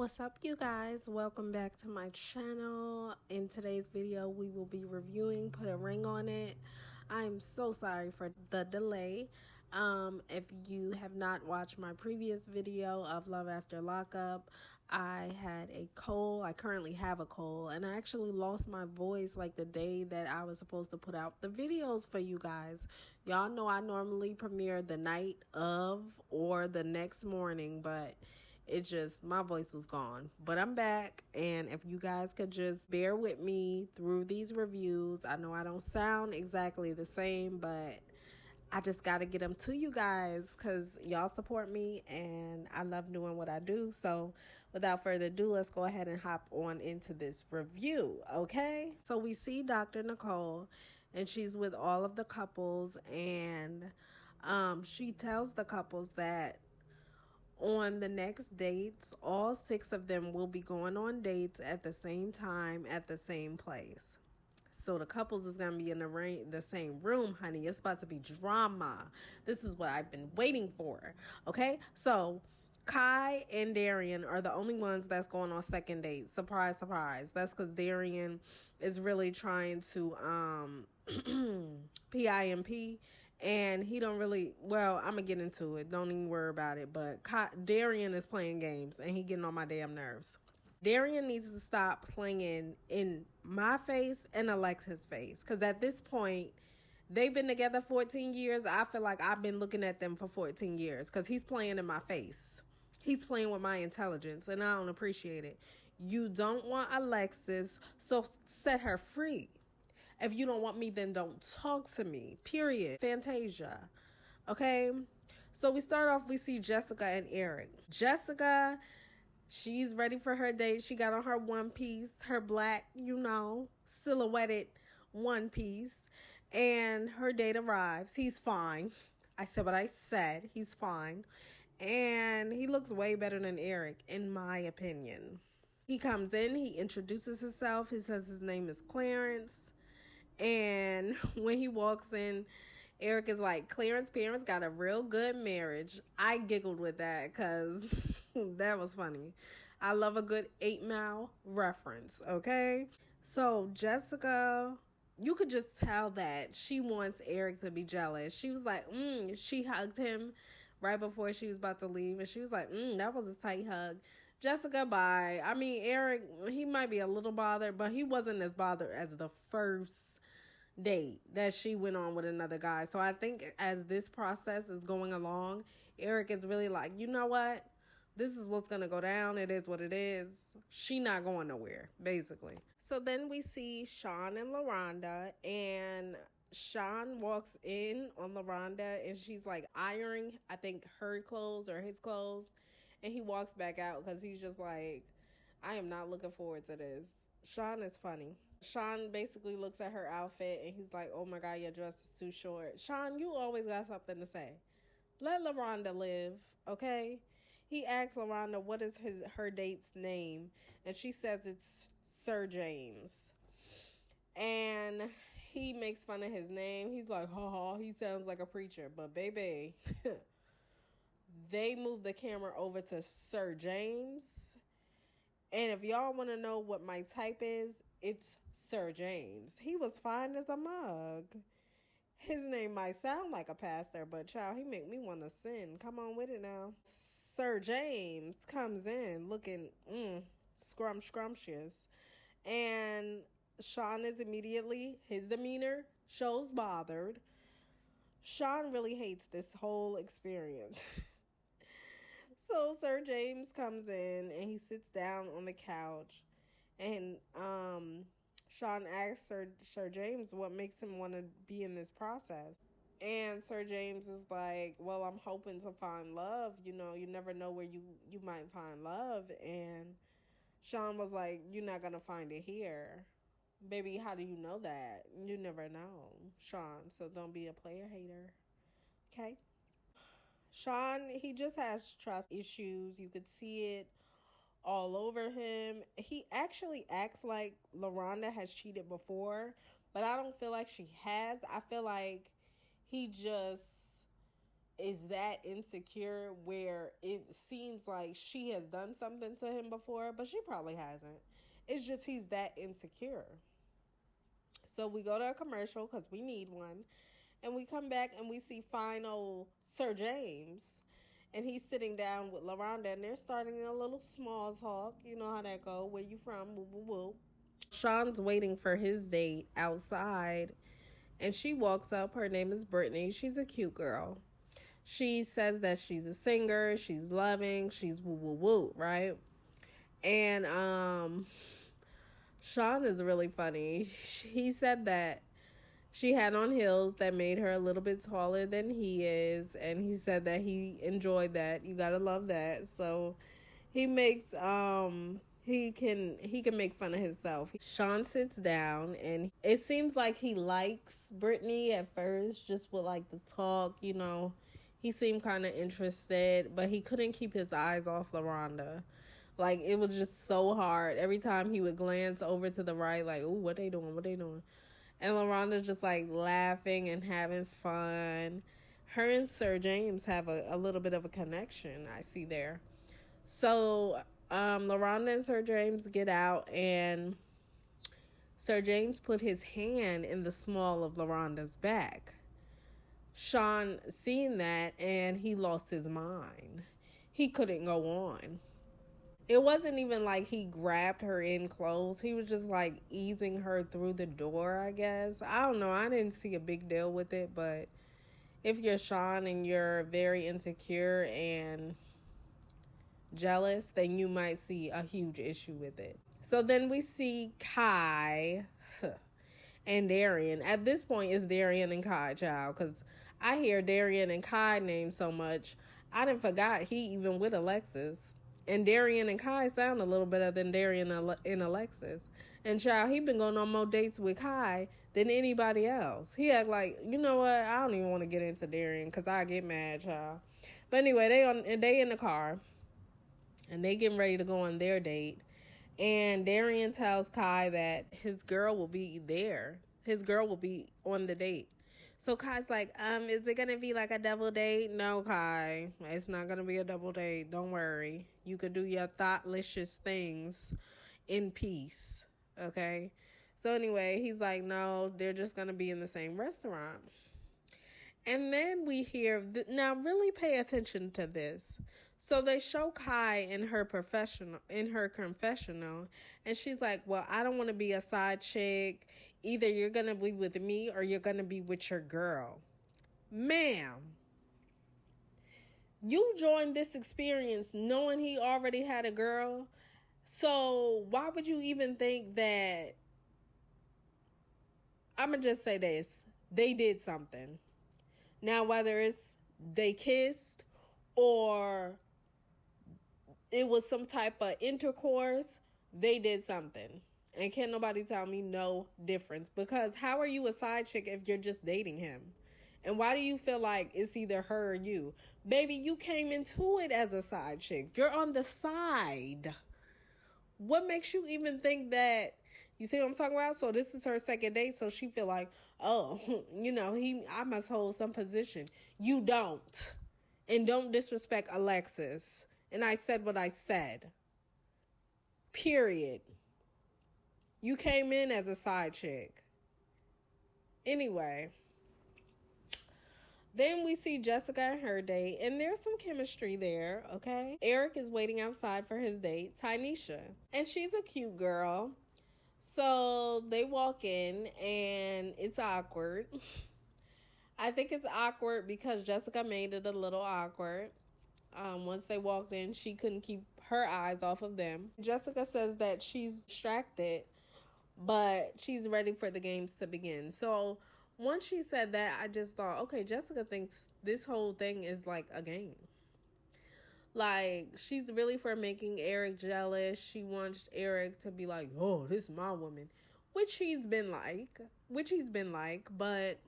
What's up, you guys? Welcome back to my channel. In today's video, we will be reviewing Put a Ring on It. I'm so sorry for the delay. If you have not watched my previous video of Love After Lockup, I had a cold. I currently have a cold, and I actually lost my voice like the day that I was supposed to put out the videos for you guys. Y'all know I normally premiere the night of or the next morning, but my voice was gone. But I'm back, and if you guys could just bear with me through these reviews. I know I don't sound exactly the same, but I just got to get them to you guys because y'all support me and I love doing what I do. So without further ado, let's go ahead and hop on into this review, okay? So we see Dr. Nicole, and she's with all of the couples, and she tells the couples that on the next dates, all 6 of them will be going on dates at the same time at the same place. So the couples is going to be in the same room, honey. It's about to be drama. This is what I've been waiting for. Okay? So Kai and Darian are the only ones that's going on second dates. Surprise, surprise. That's because Darian is really trying to PIMP, and he don't really, well, I'm gonna get into it, don't even worry about it, but Darian is playing games and he getting on my damn nerves. Darian needs to stop playing in my face and Alexa's face, because at this point they've been together 14 years. I feel like I've been looking at them for 14 years because he's playing in my face. He's playing with my intelligence, and I don't appreciate it. You don't want Alexis, so set her free. If you don't want me, then don't talk to me. Period. Fantasia. Okay? So we start off, we see Jessica and Eric. Jessica, she's ready for her date. She got on her one piece, her black, silhouetted one piece. And her date arrives. He's fine. I said what I said. He's fine. And he looks way better than Eric, in my opinion. He comes in, he introduces himself. He says his name is Clarence. And when he walks in, Eric is like, Clarence's parents got a real good marriage. I giggled with that because that was funny. I love a good 8 Mile reference, okay? So Jessica, you could just tell that she wants Eric to be jealous. She was like, she hugged him right before she was about to leave, and she was like, that was a tight hug. Jessica, bye. I mean, Eric, he might be a little bothered, but he wasn't as bothered as the first date that she went on with another guy. So I think as this process is going along, Eric is really like, you know what? This is what's going to go down. It is what it is. She not going nowhere, basically. So then we see Sean and LaRonda, and Sean walks in on LaRonda, and she's like ironing, I think, her clothes or his clothes. And he walks back out because he's just like, I am not looking forward to this. Sean is funny. Sean basically looks at her outfit and he's like, oh my God, your dress is too short. Sean, you always got something to say. Let LaRonda live, okay? He asks LaRonda what is her date's name, and she says it's Sir James. And he makes fun of his name. He's like, ha, he sounds like a preacher. But baby, they moved the camera over to Sir James. And if y'all want to know what my type is, it's Sir James. He was fine as a mug. His name might sound like a pastor, but child, he make me want to sin. Come on with it now. Sir James comes in looking scrumptious. And Sean is immediately, his demeanor shows bothered. Sean really hates this whole experience. So Sir James comes in and he sits down on the couch, and Sean asks Sir James what makes him want to be in this process. And Sir James is like, well, I'm hoping to find love. You never know where you might find love. And Sean was like, you're not going to find it here. Baby, how do you know that? You never know, Sean. So don't be a player hater. Okay? Sean, he just has trust issues. You could see it all over him. He actually acts like LaRonda has cheated before, but I don't feel like she has. I feel like he just is that insecure where it seems like she has done something to him before, but she probably hasn't. It's just he's that insecure. So we go to a commercial because we need one. And we come back and we see final Sir James. And he's sitting down with LaRonda and they're starting a little small talk. You know how that go. Where you from? Woo woo woo. Sean's waiting for his date outside and she walks up. Her name is Brittany. She's a cute girl. She says that she's a singer, she's loving, she's woo woo woo, right? And Sean is really funny. He said that she had on heels that made her a little bit taller than he is, and he said that he enjoyed that. You gotta love that. So he makes he can make fun of himself. Sean sits down and it seems like he likes Brittany at first, just with like the talk, you know. He seemed kind of interested, but he couldn't keep his eyes off LaRonda. Like it was just so hard. Every time he would glance over to the right, like, "Ooh, what they doing? What they doing?" And LaRonda's just like laughing and having fun. Her and Sir James have a little bit of a connection, I see there. So LaRonda and Sir James get out, and Sir James put his hand in the small of LaRonda's back. Sean seen that, and he lost his mind. He couldn't go on. It wasn't even like he grabbed her in close. He was just like easing her through the door, I guess. I don't know. I didn't see a big deal with it, but if you're Sean and you're very insecure and jealous, then you might see a huge issue with it. So then we see Kai and Darian. At this point, it's Darian and Kai, child, because I hear Darian and Kai named so much. I didn't forgot he even with Alexis. And Darian and Kai sound a little better than Darian and Alexis. And child, he been going on more dates with Kai than anybody else. He act like, you know what? I don't even want to get into Darian because I get mad, child. But anyway, they in the car and they getting ready to go on their date. And Darian tells Kai that his girl will be there. His girl will be on the date. So Kai's like, is it gonna be like a double date? No, Kai. It's not gonna be a double date. Don't worry. You could do your thoughtlicious things in peace. Okay? So anyway, he's like, no, they're just gonna be in the same restaurant. And then we hear, now really pay attention to this. So they show Kai in her confessional, and she's like, well, I don't want to be a side chick. Either you're going to be with me or you're going to be with your girl. Ma'am, you joined this experience knowing he already had a girl. So why would you even think that, I'm going to just say this, they did something. Now, whether it's they kissed or it was some type of intercourse, they did something. And can't nobody tell me no difference. Because how are you a side chick if you're just dating him? And why do you feel like it's either her or you? Baby, you came into it as a side chick. You're on the side. What makes you even think that, you see what I'm talking about? So this is her second date, so she feel like, oh, you know, I must hold some position. You don't. And don't disrespect Alexis. And I said what I said. Period. You came in as a side chick. Anyway. Then we see Jessica and her date, and there's some chemistry there, okay? Eric is waiting outside for his date, Tynesha. And she's a cute girl. So they walk in, and it's awkward. I think it's awkward because Jessica made it a little awkward. Once they walked in, she couldn't keep her eyes off of them. Jessica says that she's distracted, but she's ready for the games to begin. So once she said that, I just thought, okay, Jessica thinks this whole thing is like a game. Like, she's really for making Eric jealous. She wants Eric to be like, oh, this is my woman. Which he's been like. But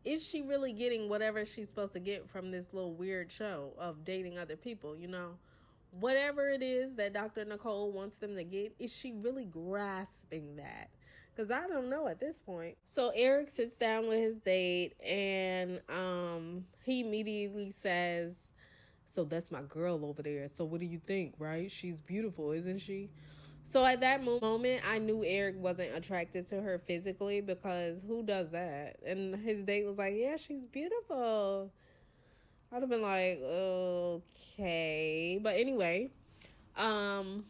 is she really getting whatever she's supposed to get from this little weird show of dating other people, you know? Whatever it is that Dr. Nicole wants them to get, is she really grasping that? Because I don't know at this point. So Eric sits down with his date, and he immediately says, so that's my girl over there. So what do you think, right? She's beautiful, isn't she? So at that moment, I knew Eric wasn't attracted to her physically, because who does that? And his date was like, yeah, she's beautiful. I'd have been like, okay. But anyway, um,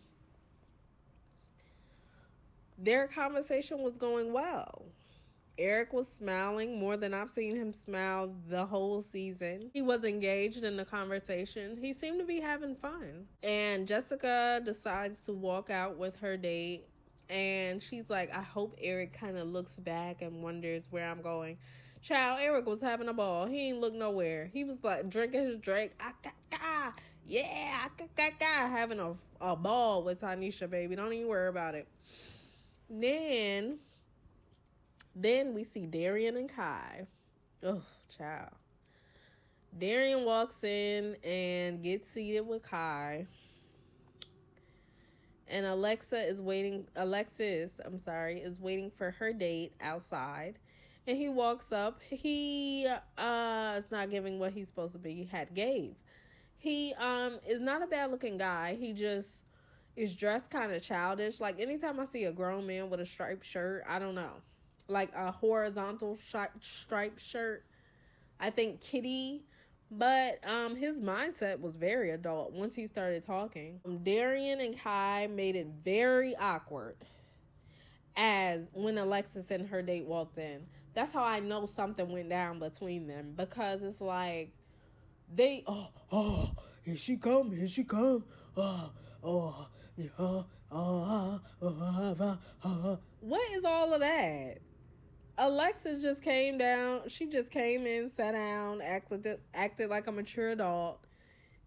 their conversation was going well. Eric was smiling more than I've seen him smile the whole season. He was engaged in the conversation. He seemed to be having fun. And Jessica decides to walk out with her date. And she's like, I hope Eric kind of looks back and wonders where I'm going. Child, Eric was having a ball. He ain't look nowhere. He was like drinking his drink. Yeah, having a ball with Tanisha, baby. Don't even worry about it. Then we see Darian and Kai. Oh, child. Darian walks in and gets seated with Kai. And Alexis is waiting for her date outside. And he walks up. He is not giving what he's supposed to be gave. He is not a bad looking guy. He just is dressed kind of childish. Like anytime I see a grown man with a striped shirt, I don't know. Like a horizontal striped shirt, I think kitty. But his mindset was very adult once he started talking. Darian and Kai made it very awkward as when Alexis and her date walked in. That's how I know something went down between them, because it's like they here she come, what is all of that? Alexis just came down. She just came in, sat down, acted like a mature adult.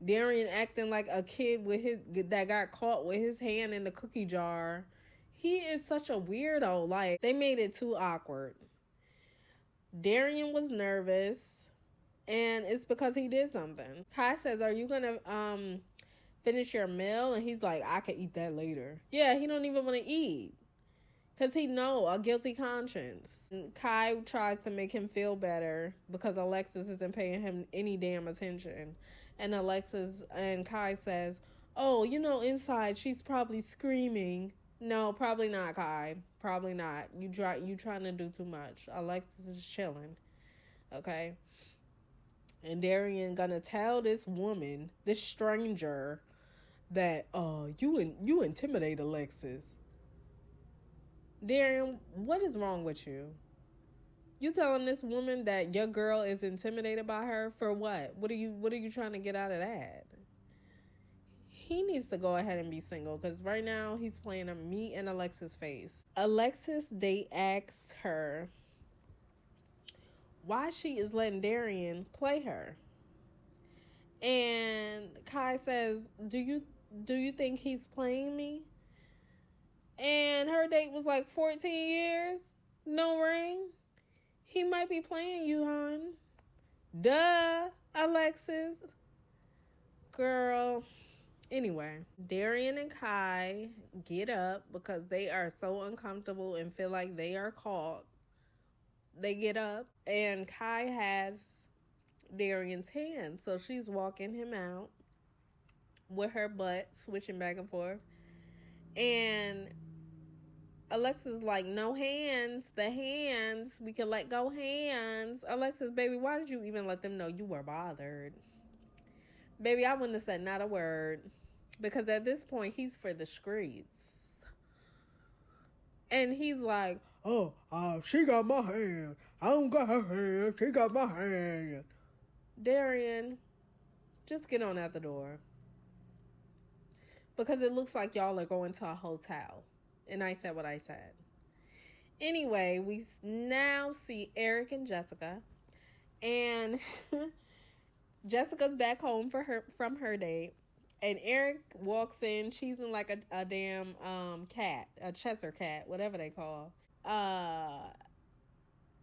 Darian acting like a kid that got caught with his hand in the cookie jar. He is such a weirdo. Like, they made it too awkward. Darian was nervous, and it's because he did something. Kai says, "Are you gonna finish your meal?" And he's like, "I can eat that later." Yeah, he don't even want to eat, because he know a guilty conscience. And Kai tries to make him feel better because Alexis isn't paying him any damn attention. And Kai says, "Oh, inside she's probably screaming." No, probably not, Kai. Probably not. You trying to do too much. Alexis is chilling. Okay? And Darian gonna tell this woman, this stranger, that you intimidate Alexis. Darian, what is wrong with you? You telling this woman that your girl is intimidated by her for what? What are you trying to get out of that? He needs to go ahead and be single, because right now he's playing a me and Alexis face. Alexis date asks her why she is letting Darian play her. And Kai says, Do you think he's playing me? And her date was like 14 years, no ring. He might be playing you, hon. Duh, Alexis. Girl. Anyway, Darian and Kai get up because they are so uncomfortable and feel like they are caught. They get up, and Kai has Darian's hand, so she's walking him out with her butt switching back and forth. And Alexis like, no hands, the hands, we can let go hands. Alexis, baby, why did you even let them know you were bothered? Baby, I wouldn't have said not a word, because at this point he's for the streets. And he's like, she got my hand. I don't got her hand. She got my hand. Darian, just get on out the door, because it looks like y'all are going to a hotel. And I said what I said. Anyway, we now see Eric and Jessica. And Jessica's back home from her date. And Eric walks in, cheesing like a damn cat, a Cheshire cat, whatever they call.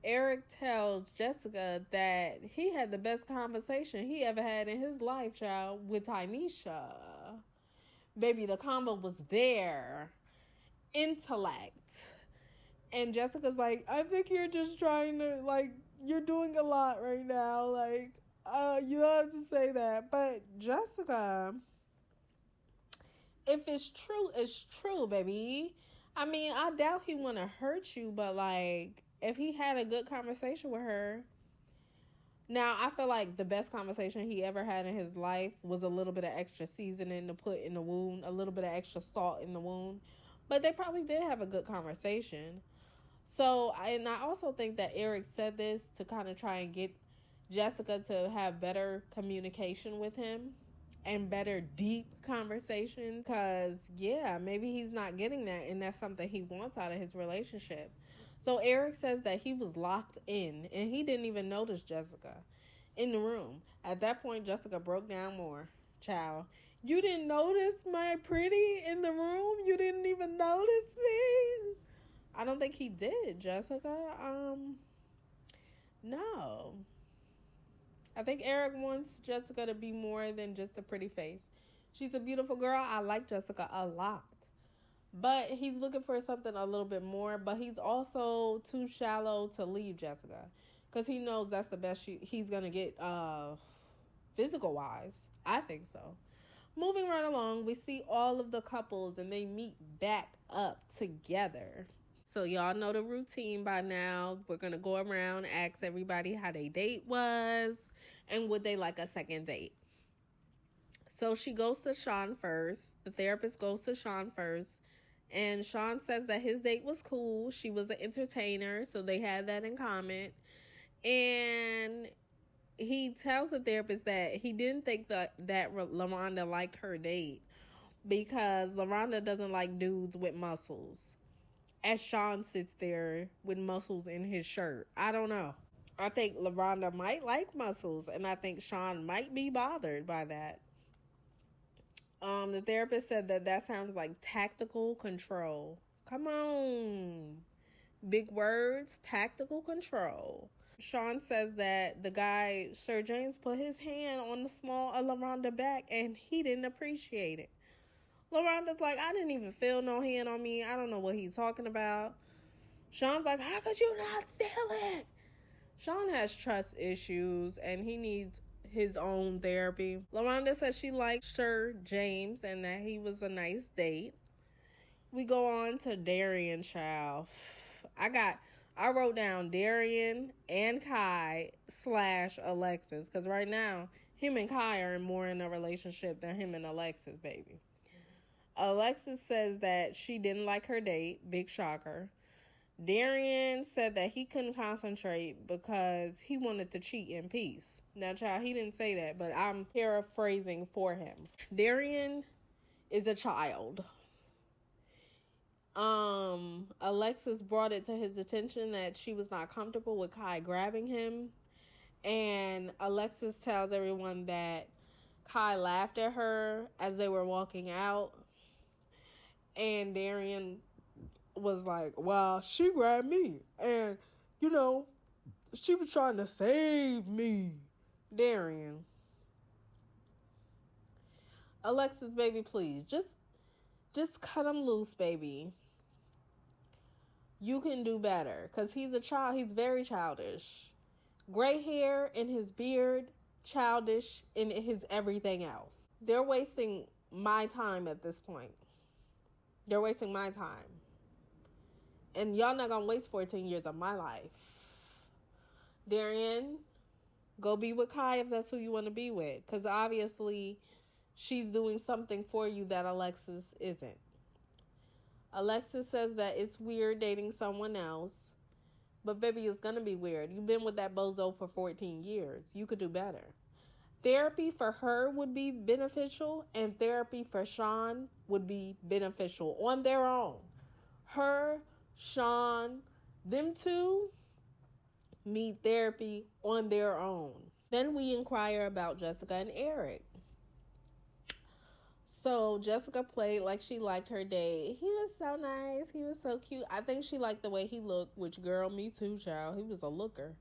Eric tells Jessica that he had the best conversation he ever had in his life, child, with Tanisha. Baby, the combo was there. Intellect. And Jessica's like, I think you're just trying to, like, you're doing a lot right now. Like, you don't have to say that. But Jessica, if it's true, it's true, baby. I mean, I doubt he want to hurt you, but, like, if he had a good conversation with her. Now, I feel like the best conversation he ever had in his life was a little bit of extra seasoning to put in the wound, a little bit of extra salt in the wound. But they probably did have a good conversation. So, and I also think that Eric said this to kind of try and get Jessica to have better communication with him and better deep conversation. Because, yeah, maybe he's not getting that, and that's something he wants out of his relationship. So Eric says that he was locked in and he didn't even notice Jessica in the room. At that point, Jessica broke down more. Child, you didn't notice my pretty in the room? You didn't even notice me? I don't think he did, Jessica. No. I think Eric wants Jessica to be more than just a pretty face. She's a beautiful girl. I like Jessica a lot. But he's looking for something a little bit more. But he's also too shallow to leave Jessica. Because he knows that's the best he's going to get physical-wise. I think so. Moving right along, we see all of the couples and they meet back up together. So y'all know the routine by now. We're going to go around, ask everybody how their date was and would they like a second date. So she goes to Sean first. The therapist goes to Sean first. And Sean says that his date was cool. She was an entertainer, so they had that in common. And he tells the therapist that he didn't think that LaRonda liked her date because LaRonda doesn't like dudes with muscles. As Sean sits there with muscles in his shirt. I don't know. I think LaRonda might like muscles, and I think Sean might be bothered by that. The therapist said that sounds like tactical control. Come on. Big words, tactical control. Sean says that the guy, Sir James, put his hand on the small of LaRonda back and he didn't appreciate it. LaRonda's like, I didn't even feel no hand on me. I don't know what he's talking about. Sean's like, how could you not feel it? Sean has trust issues and he needs his own therapy. LaRonda says she liked Sir James and that he was a nice date. We go on to Darian, child. I wrote down Darian and Kai / Alexis because right now him and Kai are more in a relationship than him and Alexis, baby. Alexis says that she didn't like her date. Big shocker. Darian said that he couldn't concentrate because he wanted to cheat in peace. Now, child, he didn't say that, but I'm paraphrasing for him. Darian is a child. Alexis brought it to his attention that she was not comfortable with Kai grabbing him. And Alexis tells everyone that Kai laughed at her as they were walking out. And Darian was like, well, she grabbed me. And, she was trying to save me. Darian. Alexis, baby, please. Just cut him loose, baby. You can do better. Because he's a child. He's very childish. Gray hair in his beard. Childish in his everything else. They're wasting my time at this point. They're wasting my time. And y'all not going to waste 14 years of my life. Darian, go be with Kai if that's who you want to be with. Because obviously, she's doing something for you that Alexis isn't. Alexis says that it's weird dating someone else. But baby, it's going to be weird. You've been with that bozo for 14 years. You could do better. Therapy for her would be beneficial. And therapy for Sean would be beneficial on their own. Her, Sean, them two need therapy on their own. Then we inquire about Jessica and Eric. So Jessica played like she liked her date. He was so nice. He was so cute. I think she liked the way he looked, which, girl, me too, child. He was a looker.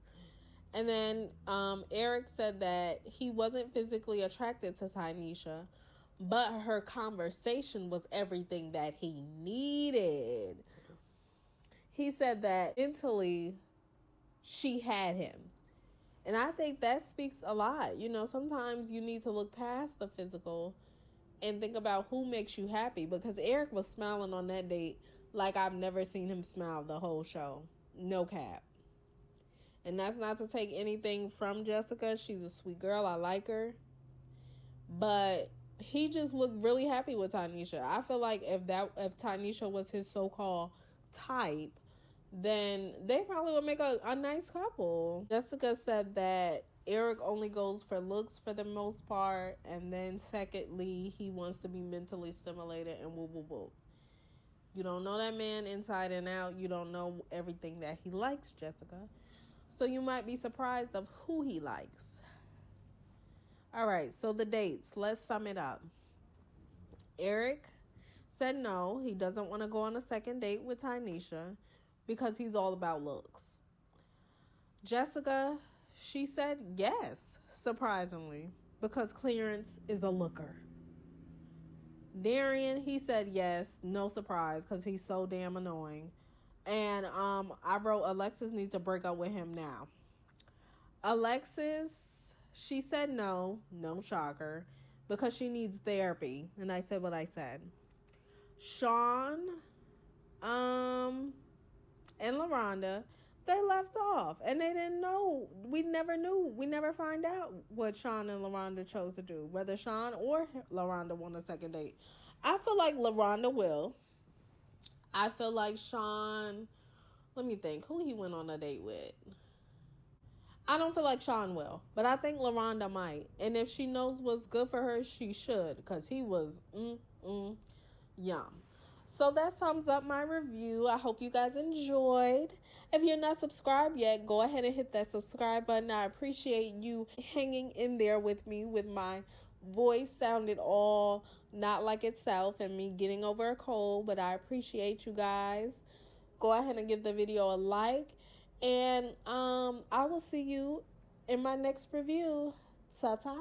And then Eric said that he wasn't physically attracted to Tynesha, but her conversation was everything that he needed. he said that mentally she had him. And I think that speaks a lot. You know, sometimes you need to look past the physical and think about who makes you happy, because Eric was smiling on that date like I've never seen him smile the whole show. No cap. And that's not to take anything from Jessica. She's a sweet girl. I like her. But he just looked really happy with Tanisha. I feel like if Tanisha was his so-called type, then they probably would make a nice couple. Jessica said that Eric only goes for looks for the most part, and then secondly, he wants to be mentally stimulated and woo woo woo. You don't know that man inside and out. You don't know everything that he likes, Jessica. So you might be surprised of who he likes. All right, so the dates. Let's sum it up. Eric said no, he doesn't want to go on a second date with Tanisha because he's all about looks. Jessica, she said yes, surprisingly, because Clarence is a looker. Darian, he said yes, no surprise, because he's so damn annoying. And I wrote Alexis needs to break up with him now. Alexis, she said no shocker, because she needs therapy. And I said what I said. Sean, and LaRonda, they left off. And they didn't know. We never knew. We never find out what Sean and LaRonda chose to do. Whether Sean or LaRonda want a second date. I feel like LaRonda will. I feel like Sean, let me think, who he went on a date with. I don't feel like Sean will, but I think LaRonda might. And if she knows what's good for her, she should, because he was yum. So that sums up my review. I hope you guys enjoyed. If you're not subscribed yet, go ahead and hit that subscribe button. I appreciate you hanging in there with me with my voice sounded all not like itself and me getting over a cold, but I appreciate you guys. Go ahead and give the video a like, and I will see you in my next review. Ta-ta.